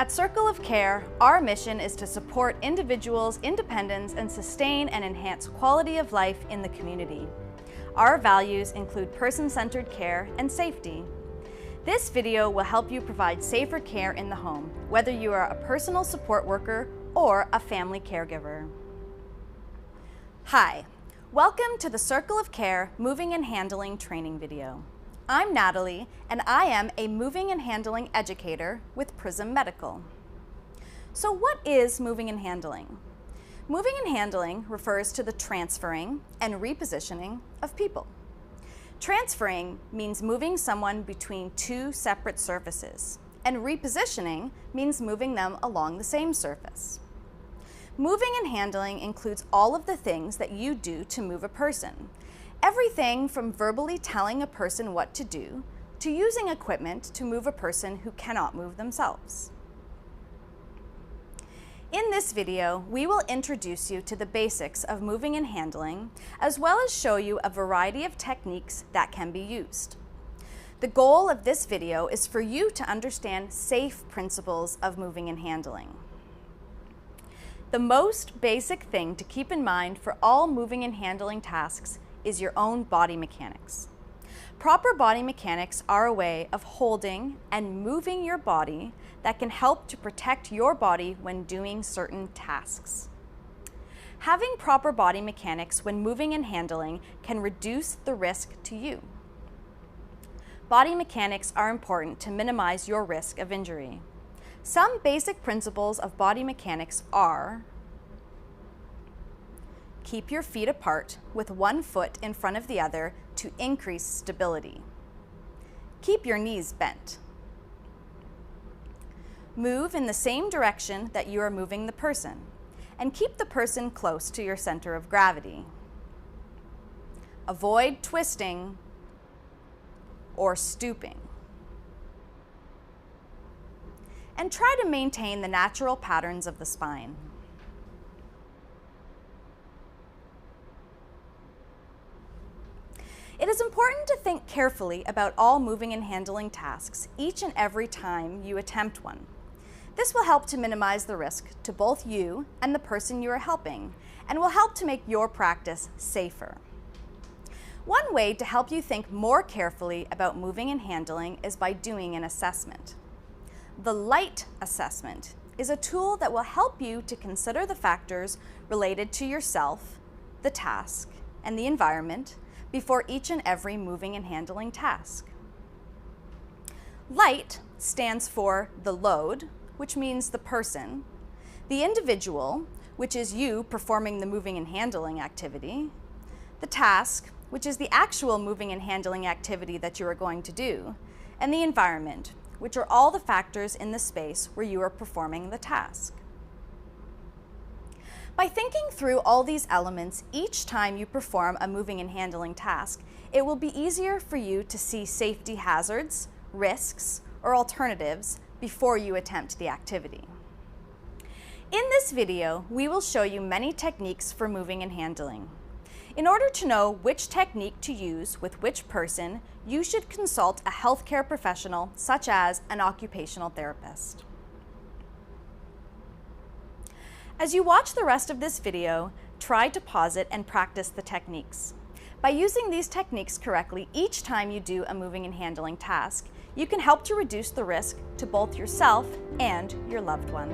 At Circle of Care, our mission is to support individuals' independence and sustain and enhance quality of life in the community. Our values include person-centered care and safety. This video will help you provide safer care in the home, whether you are a personal support worker or a family caregiver. Hi, welcome to the Circle of Care Moving and Handling training video. I'm Natalie, and I am a moving and handling educator with Prism Medical. So what is moving and handling? Moving and handling refers to the transferring and repositioning of people. Transferring means moving someone between two separate surfaces, and repositioning means moving them along the same surface. Moving and handling includes all of the things that you do to move a person. Everything from verbally telling a person what to do, to using equipment to move a person who cannot move themselves. In this video, we will introduce you to the basics of moving and handling, as well as show you a variety of techniques that can be used. The goal of this video is for you to understand safe principles of moving and handling. The most basic thing to keep in mind for all moving and handling tasks is your own body mechanics. Proper body mechanics are a way of holding and moving your body that can help to protect your body when doing certain tasks. Having proper body mechanics when moving and handling can reduce the risk to you. Body mechanics are important to minimize your risk of injury. Some basic principles of body mechanics are: keep your feet apart with one foot in front of the other to increase stability. Keep your knees bent. Move in the same direction that you are moving the person, and keep the person close to your center of gravity. Avoid twisting or stooping. And try to maintain the natural patterns of the spine. It is important to think carefully about all moving and handling tasks each and every time you attempt one. This will help to minimize the risk to both you and the person you are helping, and will help to make your practice safer. One way to help you think more carefully about moving and handling is by doing an assessment. The LIGHT assessment is a tool that will help you to consider the factors related to yourself, the task, and the environment before each and every moving and handling task. LIGHT stands for the load, which means the person, the individual, which is you performing the moving and handling activity, the task, which is the actual moving and handling activity that you are going to do, and the environment, which are all the factors in the space where you are performing the task. By thinking through all these elements each time you perform a moving and handling task, it will be easier for you to see safety hazards, risks, or alternatives before you attempt the activity. In this video, we will show you many techniques for moving and handling. In order to know which technique to use with which person, you should consult a healthcare professional such as an occupational therapist. As you watch the rest of this video, try to pause it and practice the techniques. By using these techniques correctly each time you do a moving and handling task, you can help to reduce the risk to both yourself and your loved one.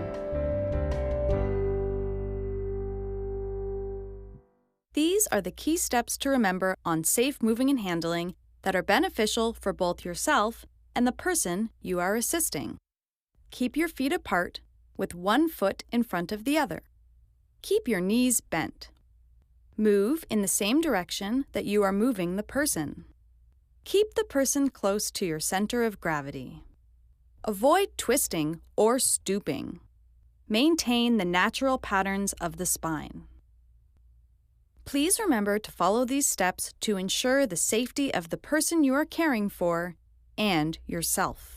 These are the key steps to remember on safe moving and handling that are beneficial for both yourself and the person you are assisting. Keep your feet apart with one foot in front of the other. Keep your knees bent. Move in the same direction that you are moving the person. Keep the person close to your center of gravity. Avoid twisting or stooping. Maintain the natural patterns of the spine. Please remember to follow these steps to ensure the safety of the person you are caring for and yourself.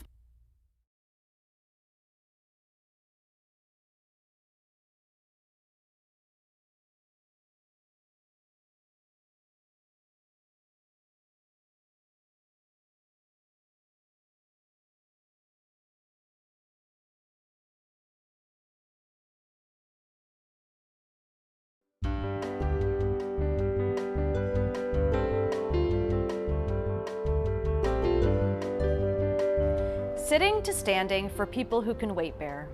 Sitting to standing for people who can weight bear.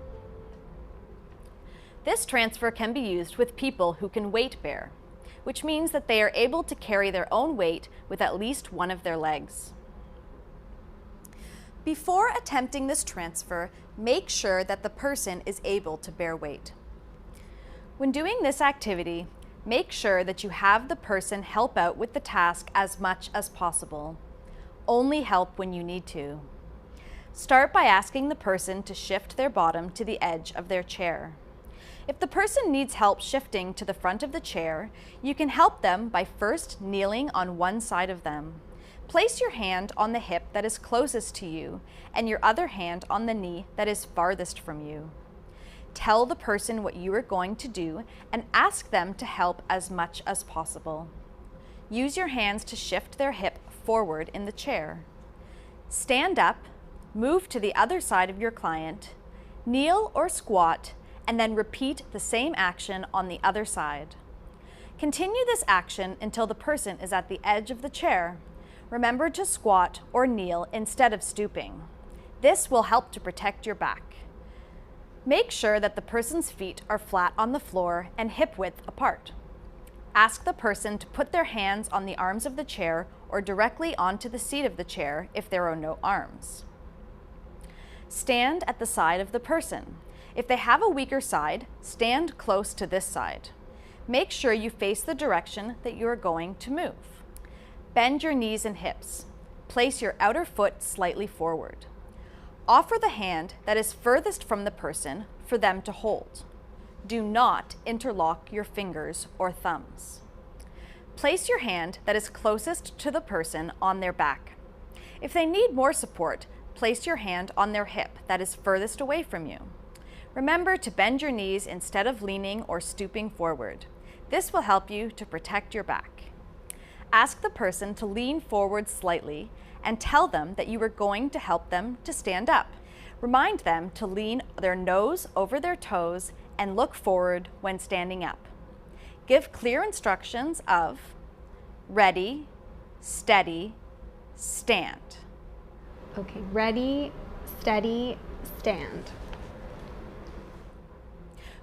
This transfer can be used with people who can weight bear, which means that they are able to carry their own weight with at least one of their legs. Before attempting this transfer, make sure that the person is able to bear weight. When doing this activity, make sure that you have the person help out with the task as much as possible. Only help when you need to. Start by asking the person to shift their bottom to the edge of their chair. If the person needs help shifting to the front of the chair, you can help them by first kneeling on one side of them. Place your hand on the hip that is closest to you and your other hand on the knee that is farthest from you. Tell the person what you are going to do and ask them to help as much as possible. Use your hands to shift their hip forward in the chair. Stand up, move to the other side of your client, kneel or squat, and then repeat the same action on the other side. Continue this action until the person is at the edge of the chair. Remember to squat or kneel instead of stooping. This will help to protect your back. Make sure that the person's feet are flat on the floor and hip width apart. Ask the person to put their hands on the arms of the chair or directly onto the seat of the chair if there are no arms. Stand at the side of the person. If they have a weaker side, stand close to this side. Make sure you face the direction that you are going to move. Bend your knees and hips. Place your outer foot slightly forward. Offer the hand that is furthest from the person for them to hold. Do not interlock your fingers or thumbs. Place your hand that is closest to the person on their back. If they need more support, place your hand on their hip that is furthest away from you. Remember to bend your knees instead of leaning or stooping forward. This will help you to protect your back. Ask the person to lean forward slightly and tell them that you are going to help them to stand up. Remind them to lean their nose over their toes and look forward when standing up. Give clear instructions of ready, steady, stand. Okay, ready, steady, stand.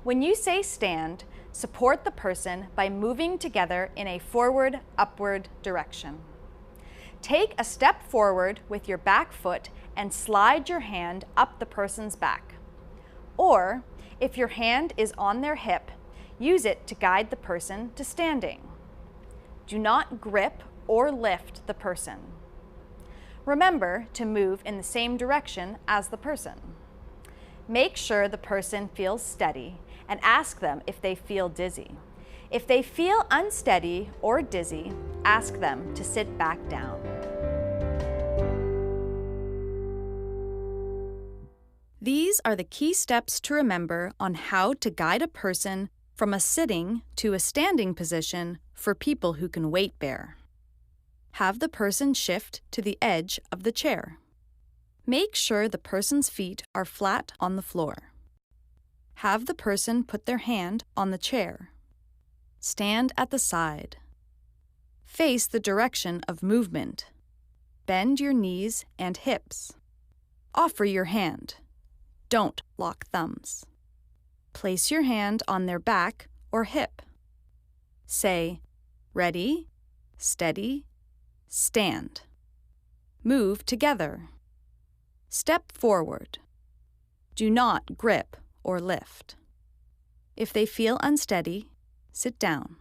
When you say stand, support the person by moving together in a forward, upward direction. Take a step forward with your back foot and slide your hand up the person's back. Or, if your hand is on their hip, use it to guide the person to standing. Do not grip or lift the person. Remember to move in the same direction as the person. Make sure the person feels steady and ask them if they feel dizzy. If they feel unsteady or dizzy, ask them to sit back down. These are the key steps to remember on how to guide a person from a sitting to a standing position for people who can weight bear. Have the person shift to the edge of the chair. Make sure the person's feet are flat on the floor. Have the person put their hand on the chair. Stand at the side. Face the direction of movement. Bend your knees and hips. Offer your hand. Don't lock thumbs. Place your hand on their back or hip. Say, ready, steady, stand. Move together. Step forward. Do not grip or lift. If they feel unsteady, sit down.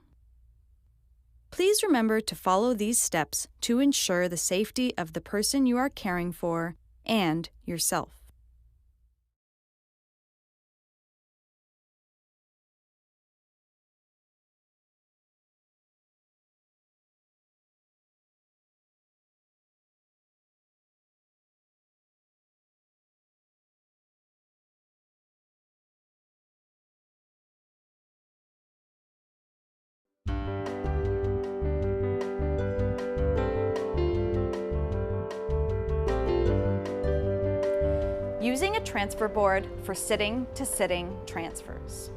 Please remember to follow these steps to ensure the safety of the person you are caring for and yourself. Using a transfer board for sitting to sitting transfers.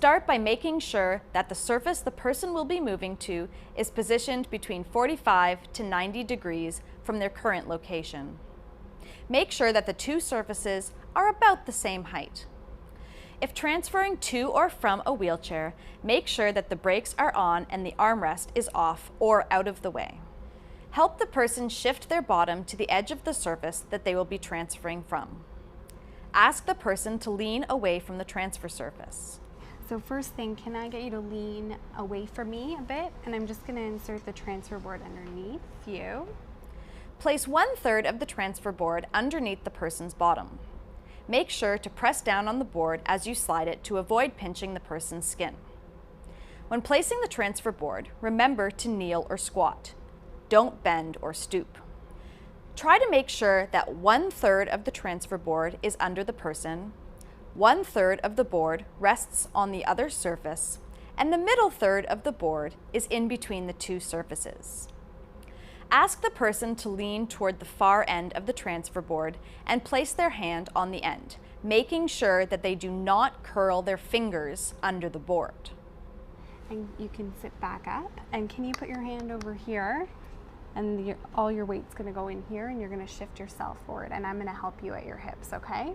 Start by making sure that the surface the person will be moving to is positioned between 45 to 90 degrees from their current location. Make sure that the two surfaces are about the same height. If transferring to or from a wheelchair, make sure that the brakes are on and the armrest is off or out of the way. Help the person shift their bottom to the edge of the surface that they will be transferring from. Ask the person to lean away from the transfer surface. So first thing, can I get you to lean away from me a bit? And I'm just going to insert the transfer board underneath you. Place 1/3 of the transfer board underneath the person's bottom. Make sure to press down on the board as you slide it to avoid pinching the person's skin. When placing the transfer board, remember to kneel or squat. Don't bend or stoop. Try to make sure that 1/3 of the transfer board is under the person, 1/3 of the board rests on the other surface, and the middle third of the board is in between the two surfaces. Ask the person to lean toward the far end of the transfer board and place their hand on the end, making sure that they do not curl their fingers under the board. And you can sit back up, and can you put your hand over here? And all your weight's going to go in here, and you're going to shift yourself forward, and I'm going to help you at your hips, okay?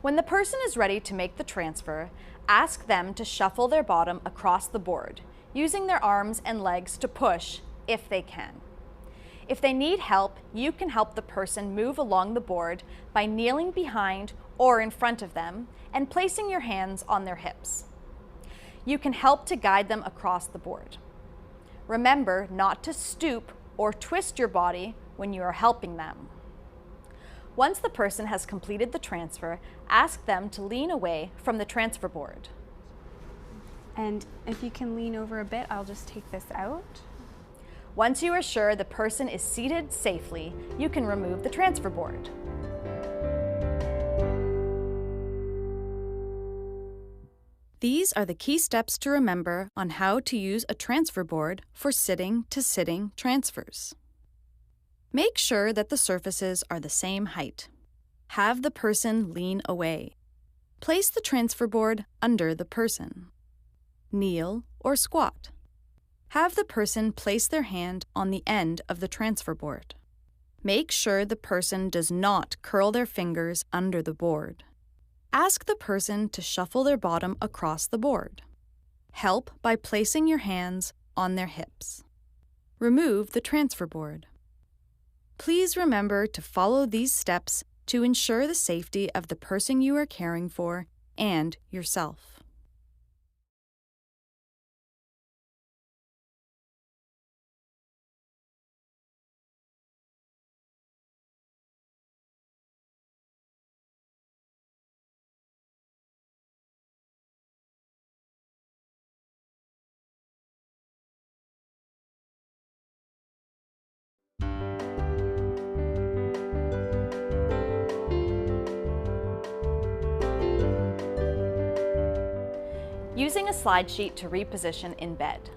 When the person is ready to make the transfer, ask them to shuffle their bottom across the board, using their arms and legs to push if they can. If they need help, you can help the person move along the board by kneeling behind or in front of them and placing your hands on their hips. You can help to guide them across the board. Remember not to stoop or twist your body when you are helping them. Once the person has completed the transfer, ask them to lean away from the transfer board. And if you can lean over a bit, I'll just take this out. Once you are sure the person is seated safely, you can remove the transfer board. These are the key steps to remember on how to use a transfer board for sitting-to-sitting transfers. Make sure that the surfaces are the same height. Have the person lean away. Place the transfer board under the person. Kneel or squat. Have the person place their hand on the end of the transfer board. Make sure the person does not curl their fingers under the board. Ask the person to shuffle their bottom across the board. Help by placing your hands on their hips. Remove the transfer board. Please remember to follow these steps to ensure the safety of the person you are caring for and yourself. Using a slide sheet to reposition in bed.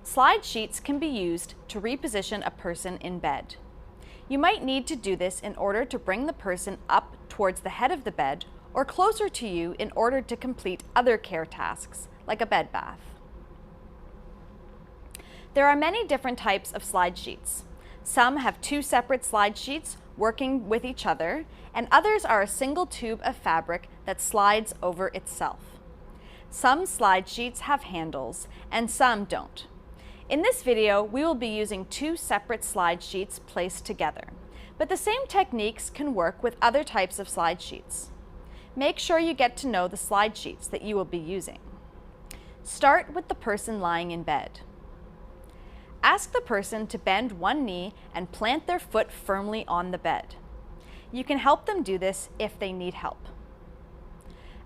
Slide sheets can be used to reposition a person in bed. You might need to do this in order to bring the person up towards the head of the bed or closer to you in order to complete other care tasks, like a bed bath. There are many different types of slide sheets. Some have two separate slide sheets working with each other, and others are a single tube of fabric that slides over itself. Some slide sheets have handles, and some don't. In this video, we will be using two separate slide sheets placed together, but the same techniques can work with other types of slide sheets. Make sure you get to know the slide sheets that you will be using. Start with the person lying in bed. Ask the person to bend one knee and plant their foot firmly on the bed. You can help them do this if they need help.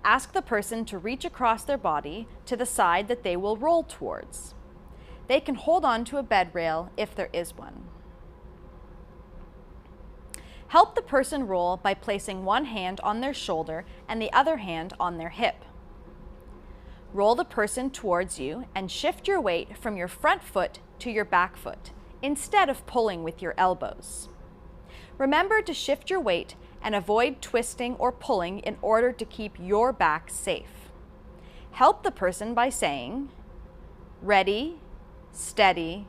Ask the person to reach across their body to the side that they will roll towards. They can hold on to a bed rail if there is one. Help the person roll by placing one hand on their shoulder and the other hand on their hip. Roll the person towards you and shift your weight from your front foot to your back foot, instead of pulling with your elbows. Remember to shift your weight and avoid twisting or pulling in order to keep your back safe. Help the person by saying, ready, steady,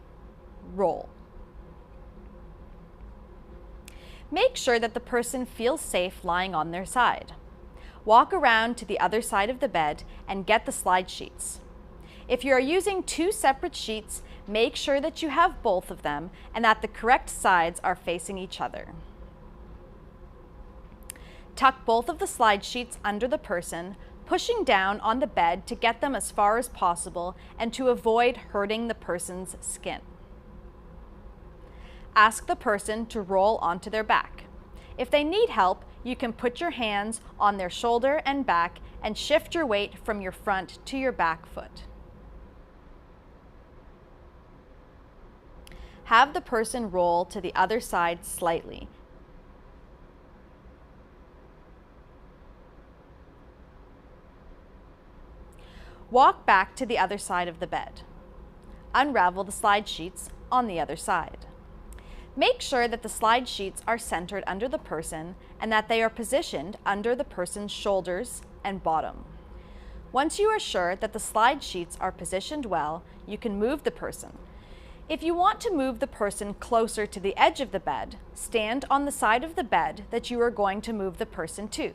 roll. Make sure that the person feels safe lying on their side. Walk around to the other side of the bed and get the slide sheets. If you are using two separate sheets, make sure that you have both of them and that the correct sides are facing each other. Tuck both of the slide sheets under the person, pushing down on the bed to get them as far as possible and to avoid hurting the person's skin. Ask the person to roll onto their back. If they need help, you can put your hands on their shoulder and back and shift your weight from your front to your back foot. Have the person roll to the other side slightly. Walk back to the other side of the bed. Unravel the slide sheets on the other side. Make sure that the slide sheets are centered under the person and that they are positioned under the person's shoulders and bottom. Once you are sure that the slide sheets are positioned well, you can move the person. If you want to move the person closer to the edge of the bed, stand on the side of the bed that you are going to move the person to.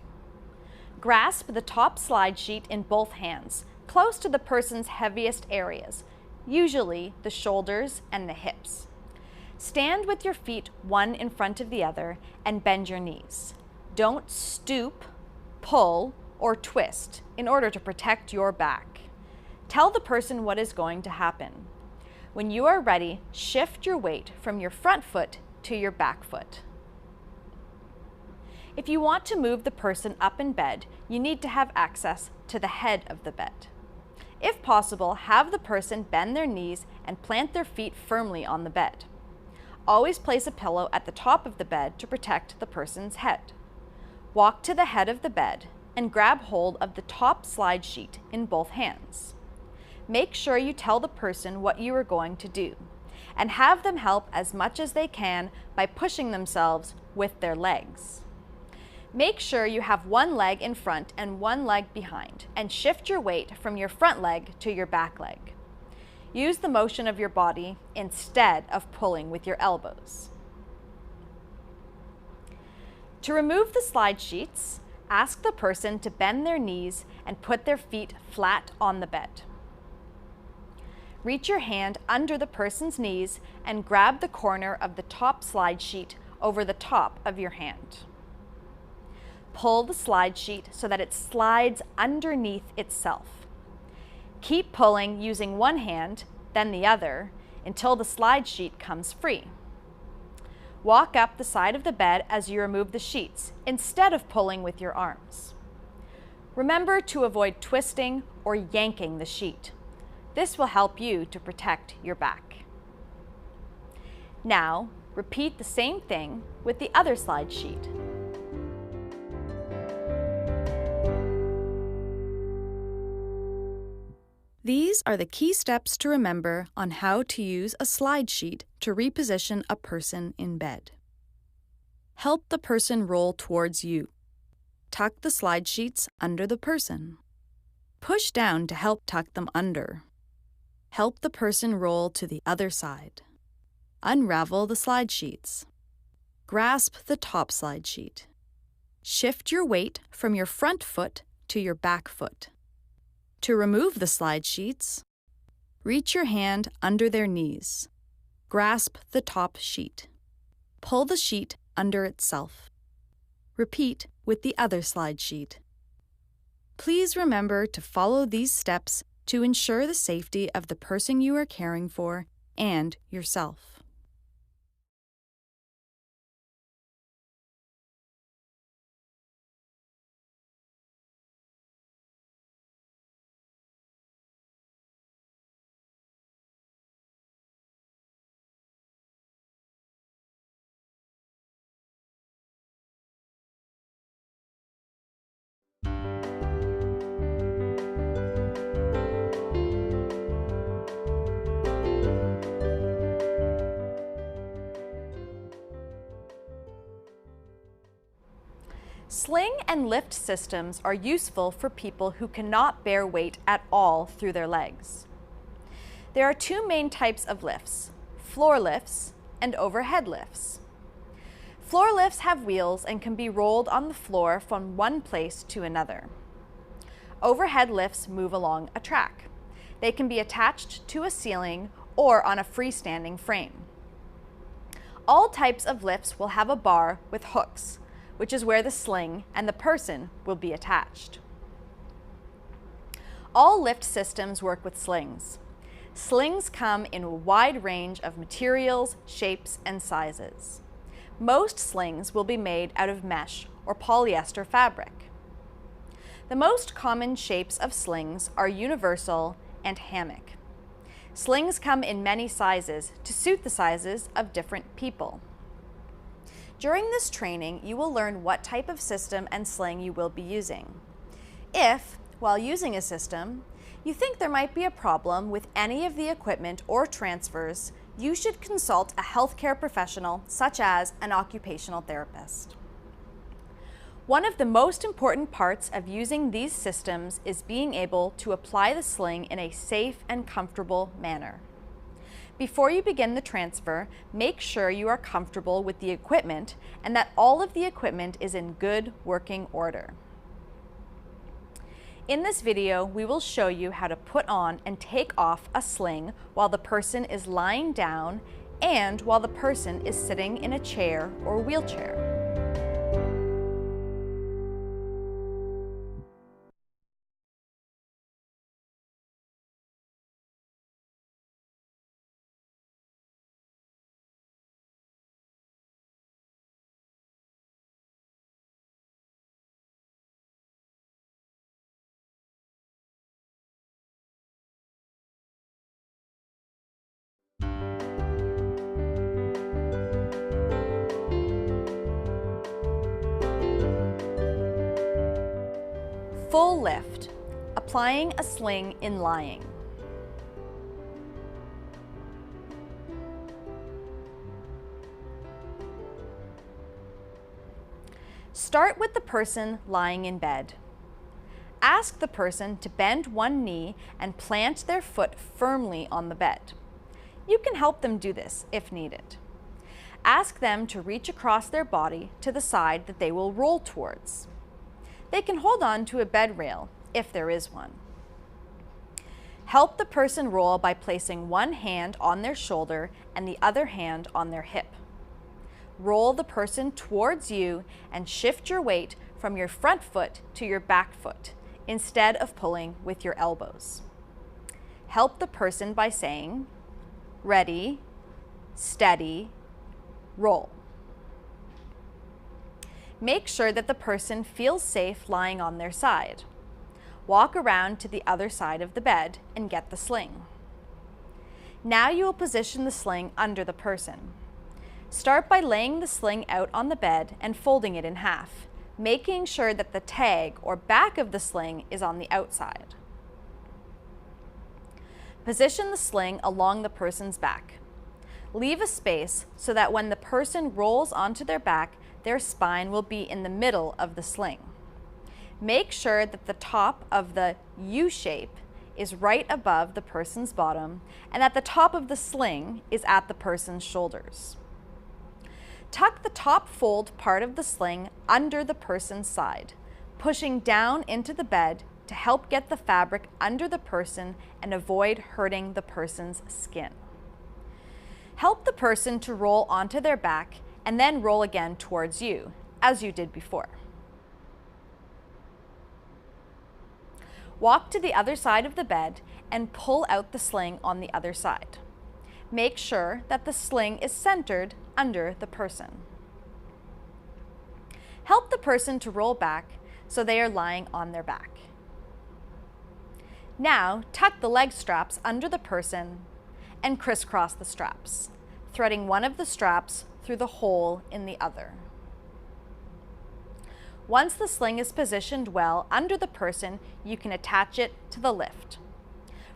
Grasp the top slide sheet in both hands, close to the person's heaviest areas, usually the shoulders and the hips. Stand with your feet one in front of the other and bend your knees. Don't stoop, pull, or twist in order to protect your back. Tell the person what is going to happen. When you are ready, shift your weight from your front foot to your back foot. If you want to move the person up in bed, you need to have access to the head of the bed. If possible, have the person bend their knees and plant their feet firmly on the bed. Always place a pillow at the top of the bed to protect the person's head. Walk to the head of the bed and grab hold of the top slide sheet in both hands. Make sure you tell the person what you are going to do and have them help as much as they can by pushing themselves with their legs. Make sure you have one leg in front and one leg behind, and shift your weight from your front leg to your back leg. Use the motion of your body instead of pulling with your elbows. To remove the slide sheets, ask the person to bend their knees and put their feet flat on the bed. Reach your hand under the person's knees and grab the corner of the top slide sheet over the top of your hand. Pull the slide sheet so that it slides underneath itself. Keep pulling using one hand, then the other, until the slide sheet comes free. Walk up the side of the bed as you remove the sheets, instead of pulling with your arms. Remember to avoid twisting or yanking the sheet. This will help you to protect your back. Now, repeat the same thing with the other slide sheet. These are the key steps to remember on how to use a slide sheet to reposition a person in bed. Help the person roll towards you. Tuck the slide sheets under the person. Push down to help tuck them under. Help the person roll to the other side. Unravel the slide sheets. Grasp the top slide sheet. Shift your weight from your front foot to your back foot. To remove the slide sheets, reach your hand under their knees. Grasp the top sheet. Pull the sheet under itself. Repeat with the other slide sheet. Please remember to follow these steps to ensure the safety of the person you are caring for and yourself. Sling and lift systems are useful for people who cannot bear weight at all through their legs. There are two main types of lifts, floor lifts and overhead lifts. Floor lifts have wheels and can be rolled on the floor from one place to another. Overhead lifts move along a track. They can be attached to a ceiling or on a freestanding frame. All types of lifts will have a bar with hooks, which is where the sling and the person will be attached. All lift systems work with slings. Slings come in a wide range of materials, shapes, and sizes. Most slings will be made out of mesh or polyester fabric. The most common shapes of slings are universal and hammock. Slings come in many sizes to suit the sizes of different people. During this training, you will learn what type of system and sling you will be using. If, while using a system, you think there might be a problem with any of the equipment or transfers, you should consult a healthcare professional such as an occupational therapist. One of the most important parts of using these systems is being able to apply the sling in a safe and comfortable manner. Before you begin the transfer, make sure you are comfortable with the equipment and that all of the equipment is in good working order. In this video, we will show you how to put on and take off a sling while the person is lying down and while the person is sitting in a chair or wheelchair. Full lift, applying a sling in lying. Start with the person lying in bed. Ask the person to bend one knee and plant their foot firmly on the bed. You can help them do this if needed. Ask them to reach across their body to the side that they will roll towards. They can hold on to a bed rail if there is one. Help the person roll by placing one hand on their shoulder and the other hand on their hip. Roll the person towards you and shift your weight from your front foot to your back foot instead of pulling with your elbows. Help the person by saying, ready, steady, roll. Make sure that the person feels safe lying on their side. Walk around to the other side of the bed and get the sling. Now you will position the sling under the person. Start by laying the sling out on the bed and folding it in half, making sure that the tag or back of the sling is on the outside. Position the sling along the person's back. Leave a space so that when the person rolls onto their back, their spine will be in the middle of the sling. Make sure that the top of the U shape is right above the person's bottom and that the top of the sling is at the person's shoulders. Tuck the top fold part of the sling under the person's side, pushing down into the bed to help get the fabric under the person and avoid hurting the person's skin. Help the person to roll onto their back and then roll again towards you, as you did before. Walk to the other side of the bed and pull out the sling on the other side. Make sure that the sling is centered under the person. Help the person to roll back so they are lying on their back. Now, tuck the leg straps under the person and crisscross the straps, threading one of the straps through the hole in the other. Once the sling is positioned well under the person, you can attach it to the lift.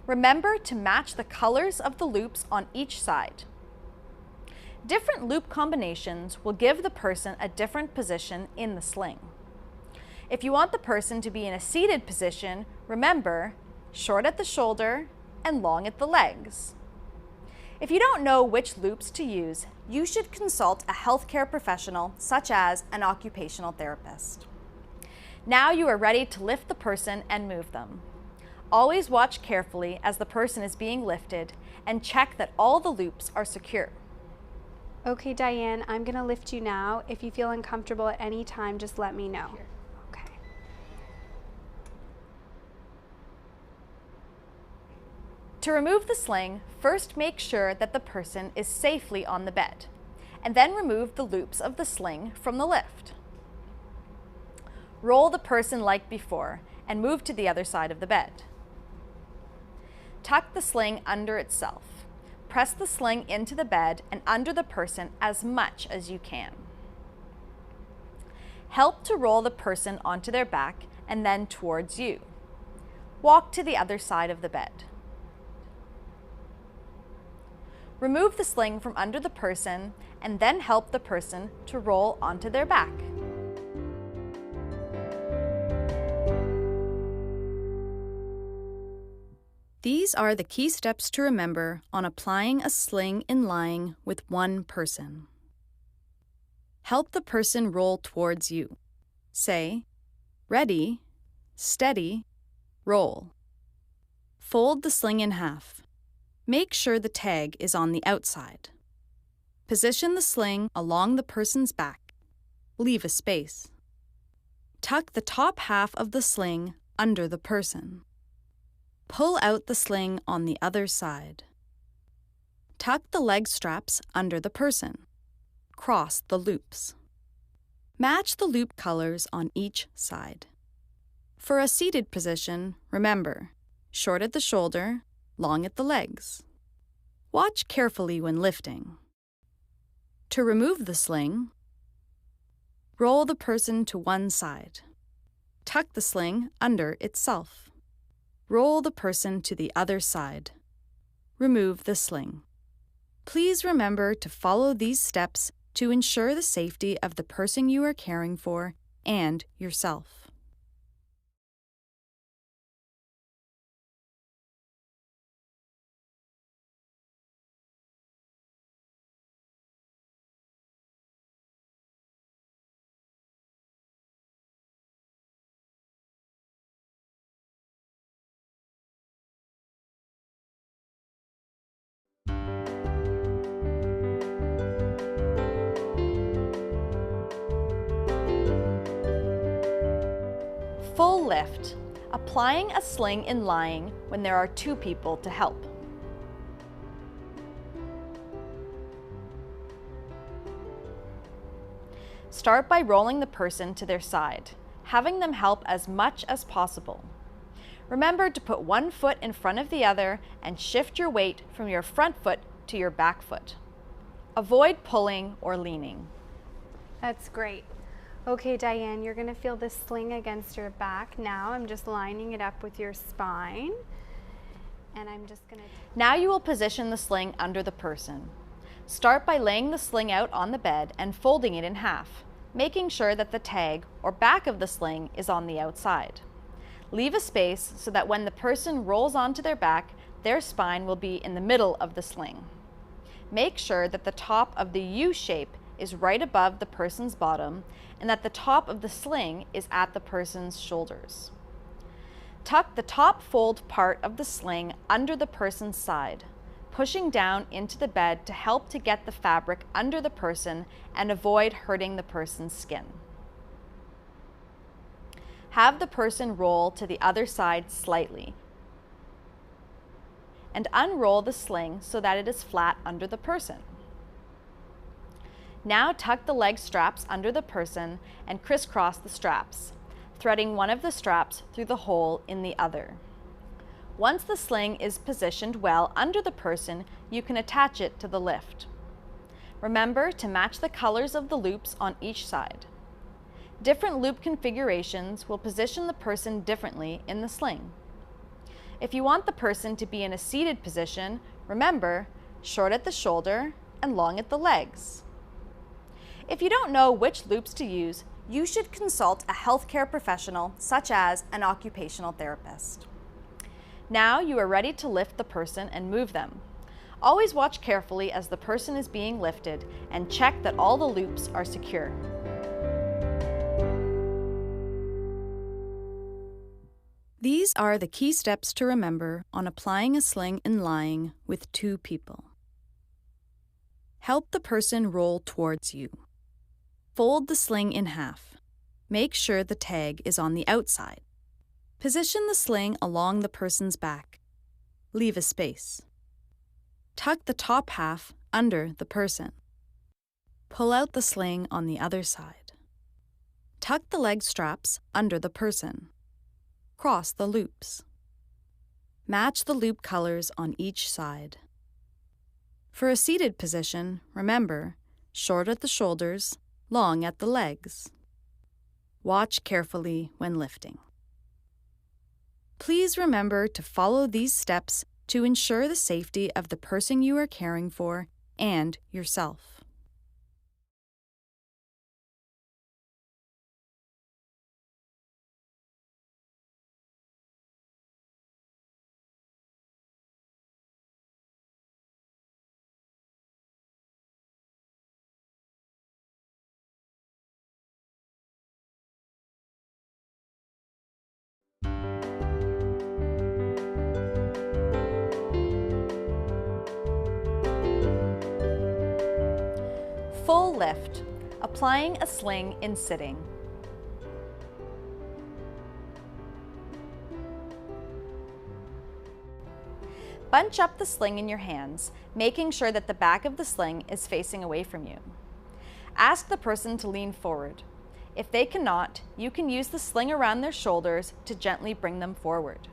Remember to match the colors of the loops on each side. Different loop combinations will give the person a different position in the sling. If you want the person to be in a seated position, remember, short at the shoulder and long at the legs. If you don't know which loops to use, you should consult a healthcare professional such as an occupational therapist. Now you are ready to lift the person and move them. Always watch carefully as the person is being lifted and check that all the loops are secure. Okay, Diane, I'm going to lift you now. If you feel uncomfortable at any time, just let me know. Okay. To remove the sling, first make sure that the person is safely on the bed, and then remove the loops of the sling from the lift. Roll the person like before and move to the other side of the bed. Tuck the sling under itself. Press the sling into the bed and under the person as much as you can. Help to roll the person onto their back and then towards you. Walk to the other side of the bed. Remove the sling from under the person and then help the person to roll onto their back. These are the key steps to remember on applying a sling in lying with one person. Help the person roll towards you. Say, ready, steady, roll. Fold the sling in half. Make sure the tag is on the outside. Position the sling along the person's back. Leave a space. Tuck the top half of the sling under the person. Pull out the sling on the other side. Tuck the leg straps under the person. Cross the loops. Match the loop colors on each side. For a seated position, remember, short at the shoulder, long at the legs. Watch carefully when lifting. To remove the sling, roll the person to one side. Tuck the sling under itself. Roll the person to the other side. Remove the sling. Please remember to follow these steps to ensure the safety of the person you are caring for and yourself. Full lift, applying a sling in lying when there are two people to help. Start by rolling the person to their side, having them help as much as possible. Remember to put one foot in front of the other and shift your weight from your front foot to your back foot. Avoid pulling or leaning. That's great. Okay, Diane, you're going to feel this sling against your back now. I'm just lining it up with your spine. And I'm just going to... Now you will position the sling under the person. Start by laying the sling out on the bed and folding it in half, making sure that the tag or back of the sling is on the outside. Leave a space so that when the person rolls onto their back, their spine will be in the middle of the sling. Make sure that the top of the U shape is right above the person's bottom and that the top of the sling is at the person's shoulders. Tuck the top fold part of the sling under the person's side, pushing down into the bed to help to get the fabric under the person and avoid hurting the person's skin. Have the person roll to the other side slightly and unroll the sling so that it is flat under the person. Now tuck the leg straps under the person and crisscross the straps, threading one of the straps through the hole in the other. Once the sling is positioned well under the person, you can attach it to the lift. Remember to match the colors of the loops on each side. Different loop configurations will position the person differently in the sling. If you want the person to be in a seated position, remember, short at the shoulder and long at the legs. If you don't know which loops to use, you should consult a healthcare professional such as an occupational therapist. Now you are ready to lift the person and move them. Always watch carefully as the person is being lifted and check that all the loops are secure. These are the key steps to remember on applying a sling in lying with two people. Help the person roll towards you. Fold the sling in half. Make sure the tag is on the outside. Position the sling along the person's back. Leave a space. Tuck the top half under the person. Pull out the sling on the other side. Tuck the leg straps under the person. Cross the loops. Match the loop colors on each side. For a seated position, remember, short at the shoulders, long at the legs. Watch carefully when lifting. Please remember to follow these steps to ensure the safety of the person you are caring for and yourself. Full lift, applying a sling in sitting. Bunch up the sling in your hands, making sure that the back of the sling is facing away from you. Ask the person to lean forward. If they cannot, you can use the sling around their shoulders to gently bring them forward.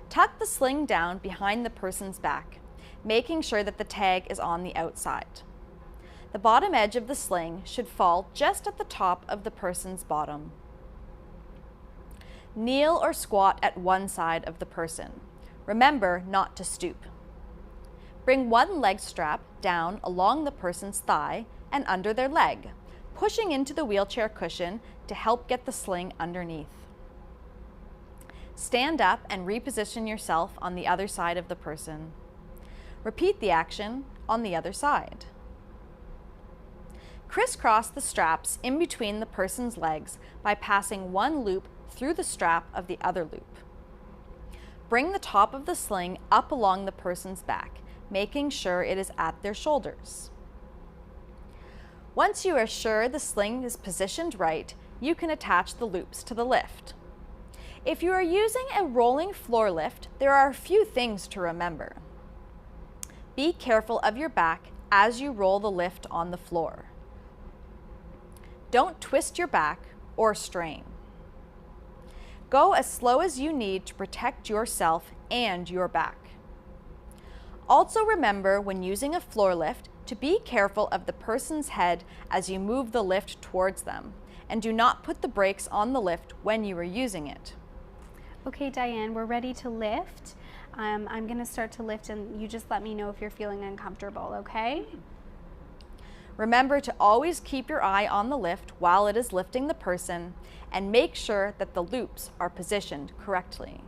Tuck the sling down behind the person's back, making sure that the tag is on the outside. The bottom edge of the sling should fall just at the top of the person's bottom. Kneel or squat at one side of the person. Remember not to stoop. Bring one leg strap down along the person's thigh and under their leg, pushing into the wheelchair cushion to help get the sling underneath. Stand up and reposition yourself on the other side of the person. Repeat the action on the other side. Crisscross the straps in between the person's legs by passing one loop through the strap of the other loop. Bring the top of the sling up along the person's back, making sure it is at their shoulders. Once you are sure the sling is positioned right, you can attach the loops to the lift. If you are using a rolling floor lift, there are a few things to remember. Be careful of your back as you roll the lift on the floor. Don't twist your back or strain. Go as slow as you need to protect yourself and your back. Also remember when using a floor lift to be careful of the person's head as you move the lift towards them, and do not put the brakes on the lift when you are using it. Okay, Diane, we're ready to lift. I'm going to start to lift and you just let me know if you're feeling uncomfortable, okay? Remember to always keep your eye on the lift while it is lifting the person and make sure that the loops are positioned correctly.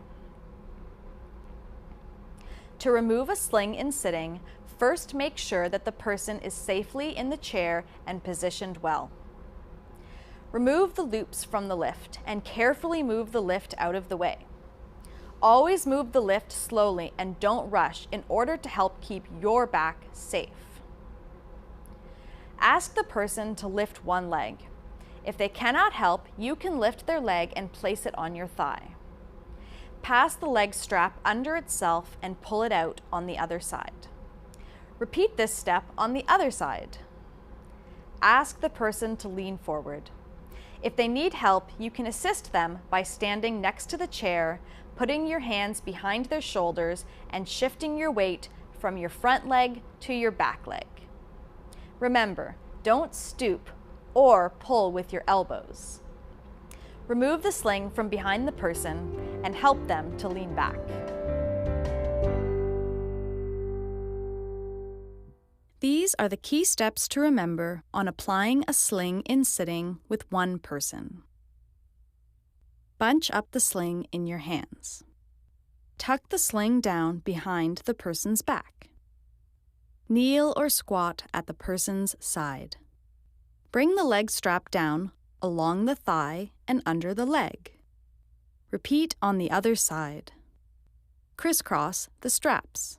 To remove a sling in sitting, first make sure that the person is safely in the chair and positioned well. Remove the loops from the lift and carefully move the lift out of the way. Always move the lift slowly and don't rush in order to help keep your back safe. Ask the person to lift one leg. If they cannot help, you can lift their leg and place it on your thigh. Pass the leg strap under itself and pull it out on the other side. Repeat this step on the other side. Ask the person to lean forward. If they need help, you can assist them by standing next to the chair, putting your hands behind their shoulders and shifting your weight from your front leg to your back leg. Remember, don't stoop or pull with your elbows. Remove the sling from behind the person and help them to lean back. These These are the key steps to remember on applying a sling in sitting with one person. Bunch up the sling in your hands. Tuck the sling down behind the person's back. Kneel or squat at the person's side. Bring the leg strap down along the thigh and under the leg. Repeat on the other side. Crisscross the straps.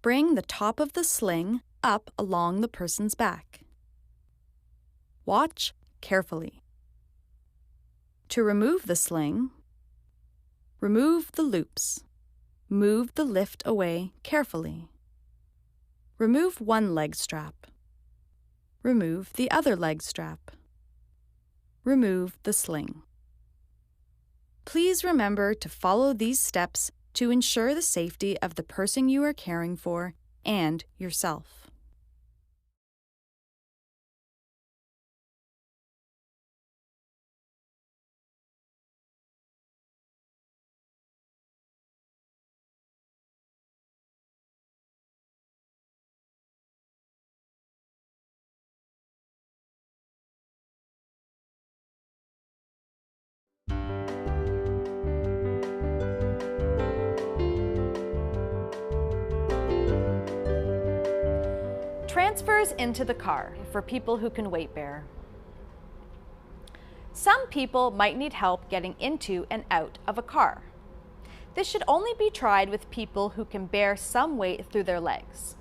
Bring the top of the sling up along the person's back. Watch carefully. To remove the sling, remove the loops. Move the lift away carefully. Remove one leg strap. Remove the other leg strap. Remove the sling. Please remember to follow these steps to ensure the safety of the person you are caring for and yourself. Transfers into the car for people who can weight bear. Some people might need help getting into and out of a car. This should only be tried with people who can bear some weight through their legs.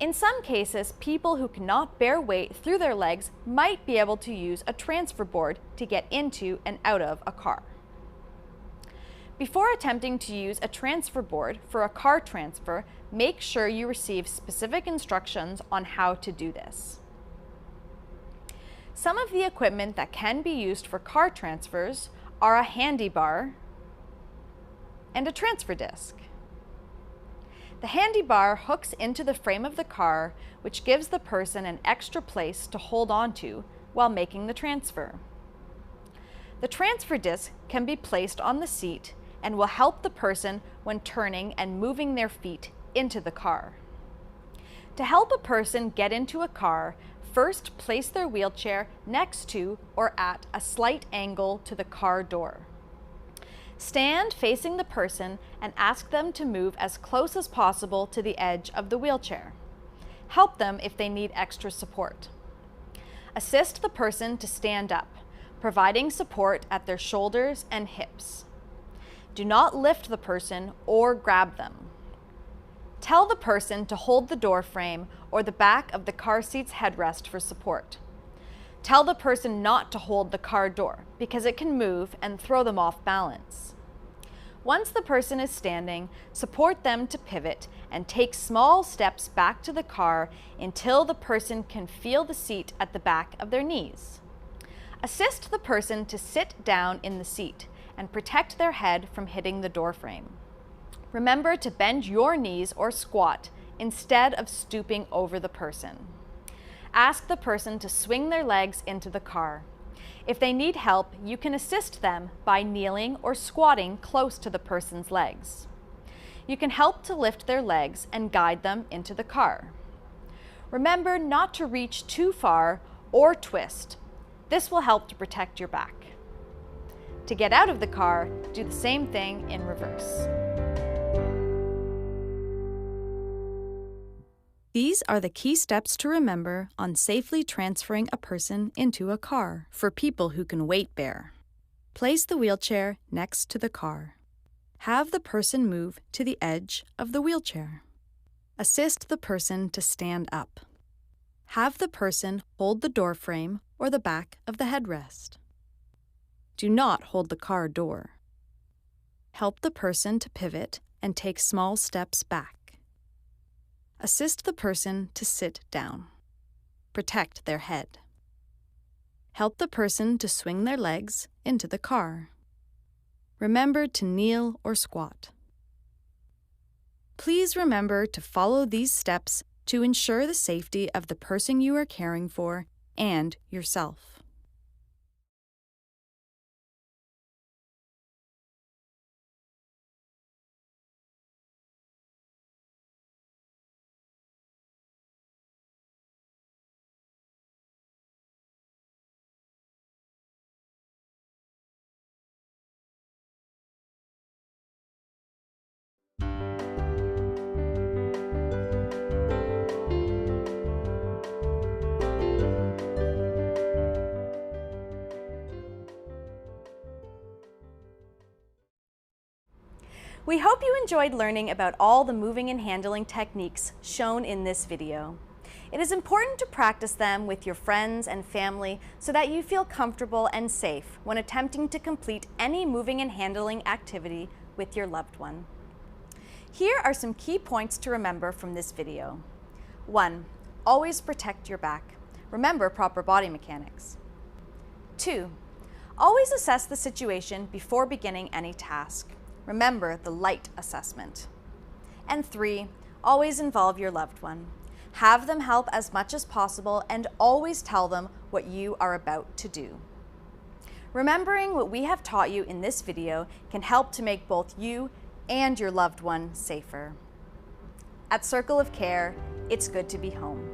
In some cases, people who cannot bear weight through their legs might be able to use a transfer board to get into and out of a car. Before attempting to use a transfer board for a car transfer, make sure you receive specific instructions on how to do this. Some of the equipment that can be used for car transfers are a handy bar and a transfer disc. The handy bar hooks into the frame of the car, which gives the person an extra place to hold onto while making the transfer. The transfer disc can be placed on the seat and will help the person when turning and moving their feet into the car. To help a person get into a car, first place their wheelchair next to or at a slight angle to the car door. Stand facing the person and ask them to move as close as possible to the edge of the wheelchair. Help them if they need extra support. Assist the person to stand up, providing support at their shoulders and hips. Do not lift the person or grab them. Tell the person to hold the door frame or the back of the car seat's headrest for support. Tell the person not to hold the car door because it can move and throw them off balance. Once the person is standing, support them to pivot and take small steps back to the car until the person can feel the seat at the back of their knees. Assist the person to sit down in the seat and protect their head from hitting the door frame. Remember to bend your knees or squat instead of stooping over the person. Ask the person to swing their legs into the car. If they need help, you can assist them by kneeling or squatting close to the person's legs. You can help to lift their legs and guide them into the car. Remember not to reach too far or twist. This will help to protect your back. To get out of the car, do the same thing in reverse. These are the key steps to remember on safely transferring a person into a car for people who can weight bear. Place the wheelchair next to the car. Have the person move to the edge of the wheelchair. Assist the person to stand up. Have the person hold the door frame or the back of the headrest. Do not hold the car door. Help the person to pivot and take small steps back. Assist the person to sit down. Protect their head. Help the person to swing their legs into the car. Remember to kneel or squat. Please remember to follow these steps to ensure the safety of the person you are caring for and yourself. We hope you enjoyed learning about all the moving and handling techniques shown in this video. It is important to practice them with your friends and family so that you feel comfortable and safe when attempting to complete any moving and handling activity with your loved one. Here are some key points to remember from this video. 1. Always protect your back. Remember proper body mechanics. 2. Always assess the situation before beginning any task. Remember the light assessment. And 3. Always involve your loved one. Have them help as much as possible and always tell them what you are about to do. Remembering what we have taught you in this video can help to make both you and your loved one safer. At Circle of Care, it's good to be home.